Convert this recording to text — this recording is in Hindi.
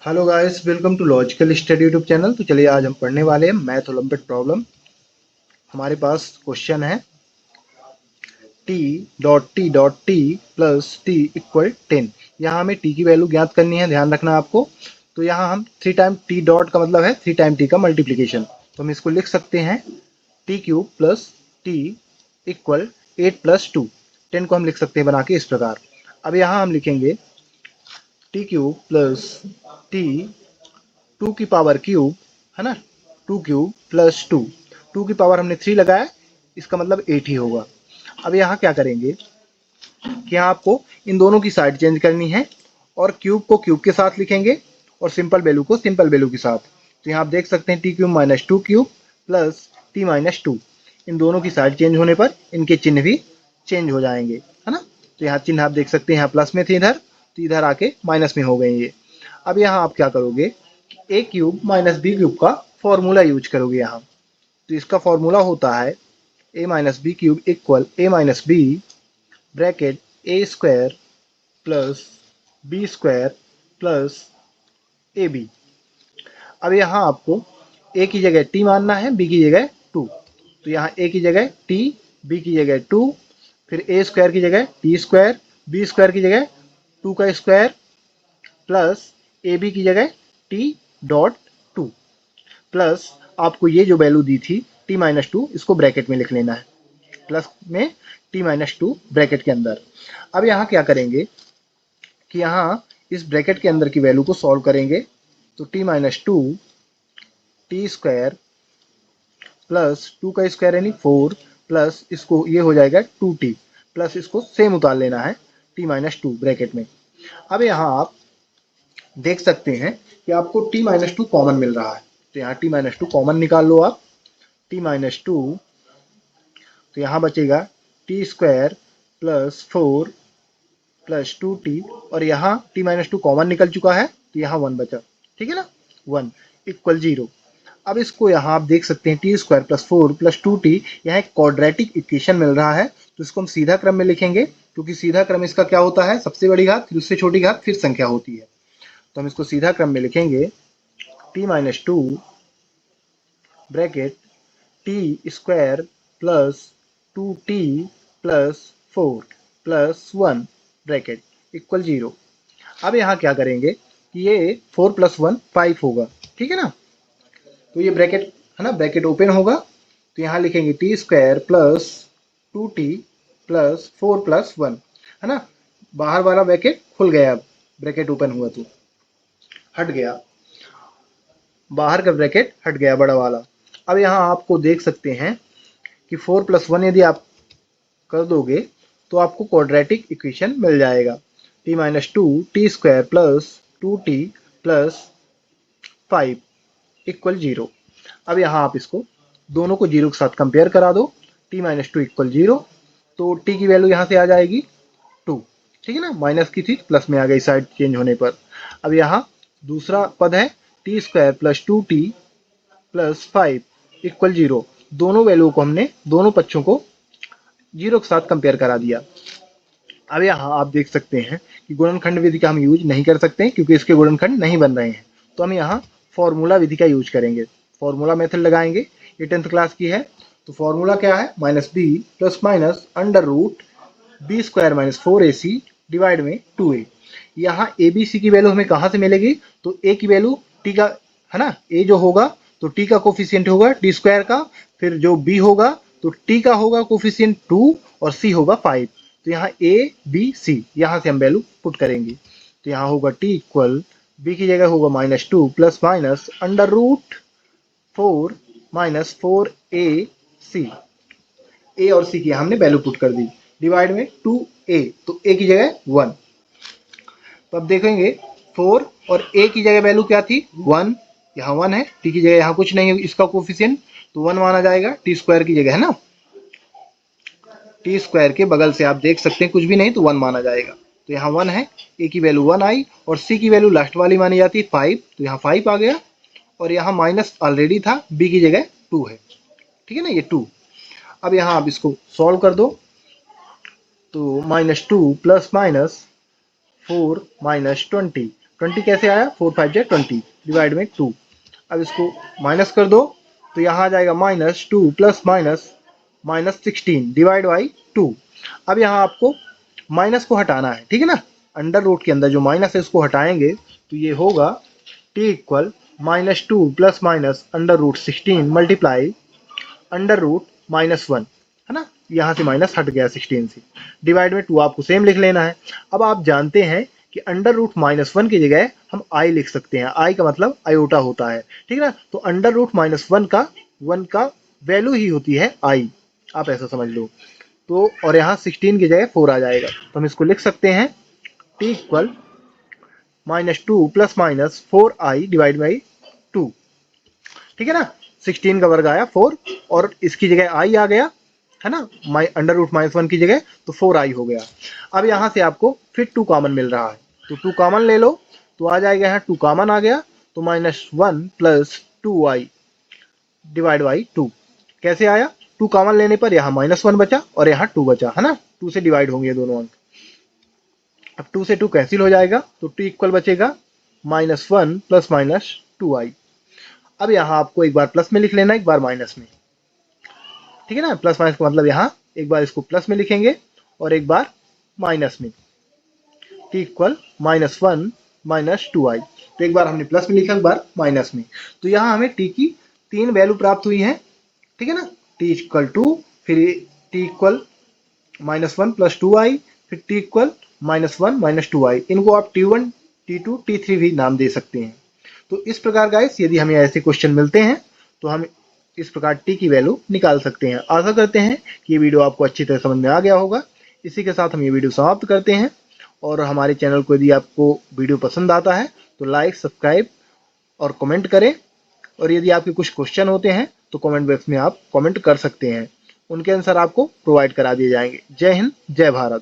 Hello guys, welcome to logical study YouTube channel. तो चलिए आज हम पढ़ने वाले हैं मैथ ओलंपिक प्रॉब्लम। हमारे पास क्वेश्चन है t.t.t प्लस t इक्वल 10। यहाँ हमें t की वैल्यू ज्ञात करनी है, ध्यान रखना आपको। तो यहाँ हम 3 टाइम t डॉट का मतलब है 3 टाइम t का मल्टीप्लीकेशन। तो हम इसको लिख सकते हैं t cube plus t equal 8 plus 2। 10 को हम लिख सकते हैं बना के इस प्रकार। अब यहाँ हम लिखेंगे t क्यूब प्लस t 2 की पावर क्यूब, है ना। 2 क्यूब प्लस 2 की पावर हमने 3 लगाया, इसका मतलब 8 ही होगा। अब यहाँ क्या करेंगे कि यहाँ आपको इन दोनों की साइड चेंज करनी है और क्यूब को क्यूब के साथ लिखेंगे और सिंपल वैल्यू को सिंपल वैल्यू के साथ। तो यहाँ आप देख सकते हैं T cube minus 2 cube plus T minus 2। इन दोनों की साइड चेंज होने पर इनके चिन्ह भी चेंज हो जाएंगे, है ना। तो यहाँ चिन्ह आप देख सकते हैं, यहाँ प्लस में थे इधर, तो इधर आके माइनस में हो गए ये। अब यहाँ आप क्या करोगे, a cube minus b cube का फॉर्मूला यूज करोगे यहाँ। तो इसका फॉर्मूला होता है a minus b cube equal a minus b bracket a square plus b square plus a b. अब यहाँ आपको ए की जगह टी मानना है, बी की जगह 2। तो यहाँ ए की जगह टी, बी की जगह 2, फिर ए स्क्वायर की जगह टी स्क्वायर, बी स्क्वायर की जगह 2 का स्क्वायर प्लस ए बी की जगह टी डॉट 2 प्लस आपको ये जो वैल्यू दी थी टी माइनस 2, इसको ब्रैकेट में लिख लेना है, प्लस में टी माइनस 2 ब्रैकेट के अंदर। अब यहाँ क्या करेंगे कि यहाँ इस ब्रैकेट के अंदर की वैल्यू को सॉल्व करेंगे। तो T minus 2 T square plus 2 का स्क्वायर यानी 4 प्लस इसको ये हो जाएगा 2t प्लस इसको सेम उतार लेना है टी माइनस 2 ब्रैकेट में। अब यहाँ आप देख सकते हैं कि आपको t माइनस 2 कॉमन मिल रहा है। तो यहाँ t माइनस 2 कॉमन निकाल लो आप। t माइनस 2, तो यहाँ बचेगा T square plus 4 plus 2t और यहाँ t माइनस 2 कॉमन निकल चुका है, तो यहाँ 1 बचा, ठीक है ना। 1 इक्वल 0। अब इसको यहाँ आप देख सकते हैं T square plus 4 plus 2t, यहाँ एक क्वाड्रेटिक इक्वेशन मिल रहा है। तो इसको हम सीधा क्रम में लिखेंगे, क्योंकि सीधा क्रम इसका क्या होता है, सबसे बड़ी घात फिर उससे छोटी घात फिर संख्या होती है। तो हम इसको सीधा क्रम में लिखेंगे t minus 2 bracket T square plus 2t plus 4 plus 1 bracket equal 0। अब यहाँ क्या करेंगे कि ये 4 प्लस 1 5 होगा, ठीक है ना। तो ये ब्रैकेट है ना, ब्रैकेट ओपन होगा। तो यहाँ लिखेंगे T square plus 2t plus 4 plus 1, है ना। बाहर वाला ब्रैकेट खुल गया, अब ब्रैकेट ओपन हुआ तो हट गया, बाहर का ब्रैकेट हट गया बड़ा वाला। अब यहाँ आपको देख सकते हैं कि 4 प्लस 1 यदि आप कर दोगे तो आपको क्वाड्रेटिक इक्वेशन मिल जाएगा। T minus 2 T square plus 2t plus 5 equal 0। अब यहाँ आप इसको दोनों को 0 के साथ कंपेयर करा दो। t माइनस 2 इक्वल 0, तो t की वैल्यू यहाँ से आ जाएगी 2, ठीक है ना। माइनस की थी प्लस में आ गई साइड चेंज होने पर। अब यहाँ दूसरा पद है T square plus 2t plus 5 equal 0। दोनों वैल्यू को हमने दोनों पक्षों को 0 के साथ कंपेयर करा दिया। अब यहाँ आप देख सकते हैं कि गुणनखंड विधि का हम यूज नहीं कर सकते हैं, क्योंकि इसके गुणनखंड नहीं बन रहे हैं। तो हम यहाँ फॉर्मूला विधि का यूज करेंगे, फॉर्मूला मेथड लगाएंगे। ये 10th क्लास की है। तो फॉर्मूला क्या है, minus B plus minus under root B square minus 4ac divide में 2a। यहाँ ए बी सी की वैल्यू हमें कहाँ से मिलेगी, तो ए की वैल्यू टी का, है ना, ए जो होगा तो टी का कोफिशियंट होगा टी स्क्वायर का, फिर जो बी होगा तो टी का होगा कोफिशियंट 2 और सी होगा 5। तो यहाँ ए बी सी, यहाँ से हम वैल्यू पुट करेंगे। तो यहाँ होगा टी इक्वल बी की जगह होगा minus 2 plus minus under root 4 minus 4ac। A और सी की हमने वैल्यू पुट कर दी, डिवाइड में 2a, तो a की जगह 1। तो अब देखेंगे 4 और a की जगह वैल्यू क्या थी 1, यहाँ 1 है, t की जगह यहाँ कुछ नहीं है इसका कोफिशिएंट, तो 1 माना जाएगा टी स्क्वायर की जगह, है ना। टी स्क्वायर के बगल से आप देख सकते हैं कुछ भी नहीं, तो 1 माना जाएगा। तो यहाँ 1 है, a की वैल्यू 1 आई और c की वैल्यू लास्ट वाली मानी जाती है 5, तो यहाँ 5 आ गया। और यहाँ माइनस ऑलरेडी था, b की जगह 2 है, ठीक है ना, ये 2। अब यहाँ आप इसको सॉल्व कर दो। तो माइनस 2 प्लस माइनस 4 माइनस 20 20 कैसे आया, 4 5 जा 20 डिवाइड में 2। अब इसको माइनस कर दो तो यहाँ आ जाएगा -2 प्लस माइनस -16 डिवाइड बाई 2। अब यहाँ आपको माइनस को हटाना है, ठीक है ना। अंडर रूट के अंदर जो माइनस है उसको हटाएंगे तो ये होगा t equal -2 plus minus √16 multiply √-1, है ना। यहाँ से माइनस हट गया 16 से, डिवाइड में 2 आपको सेम लिख लेना है। अब आप जानते हैं कि √-1 की जगह हम i लिख सकते हैं। i का मतलब आयोटा होता है, ठीक है ना। तो √-1 का 1 का वैल्यू ही होती है i, आप ऐसा समझ लो। तो और यहाँ 16 की जगह 4 आ जाएगा, तो हम इसको लिख सकते हैं t equal -2 plus minus 4i divide by 2, ठीक है ना। 16 का वर्ग आया 4 और इसकी जगह i आ गया, है ना, √-1 की जगह, तो 4i हो गया। अब यहाँ से आपको फिर 2 कॉमन मिल रहा है, तो 2 कॉमन ले लो तो आ जाएगा, यहाँ 2 कॉमन आ गया तो -1 प्लस 2i डिवाइड बाई 2। कैसे आया, 2 कॉमन लेने पर यहाँ -1 बचा और यहाँ 2 बचा, है ना। 2 से डिवाइड होंगे दोनों अंक। अब 2 से 2 कैंसिल हो जाएगा तो t इक्वल बचेगा -1 प्लस माइनस 2i। अब यहाँ आपको एक बार प्लस में लिख लेना, एक बार माइनस में, ठीक है ना। प्लस माइनस का मतलब यहाँ एक बार इसको प्लस में लिखेंगे और एक बार माइनस में, t इक्वल -1 माइनस 2i। तो एक बार हमने प्लस में लिखा, एक बार माइनस में, तो यहाँ हमें t की 3 वैल्यू प्राप्त हुई हैं, ठीक है ना। t इक्वल 2, फिर t इक्वल -1 प्लस 2i, फिर t इक्वल -1 माइनस 2i। इनको आप t1 t2 t3 भी नाम दे सकते हैं। तो इस प्रकार गाइस यदि हमें ऐसे क्वेश्चन मिलते हैं तो हम इस प्रकार t की वैल्यू निकाल सकते हैं। आशा करते हैं कि ये वीडियो आपको अच्छी तरह समझ में आ गया होगा। इसी के साथ हम ये वीडियो समाप्त करते हैं, और हमारे चैनल को यदि आपको वीडियो पसंद आता है तो लाइक, सब्सक्राइब और कमेंट करें। और यदि आपके कुछ क्वेश्चन होते हैं तो कमेंट बॉक्स में आप कमेंट कर सकते हैं, उनके आंसर आपको प्रोवाइड करा दिए जाएंगे। जय हिंद, जय भारत।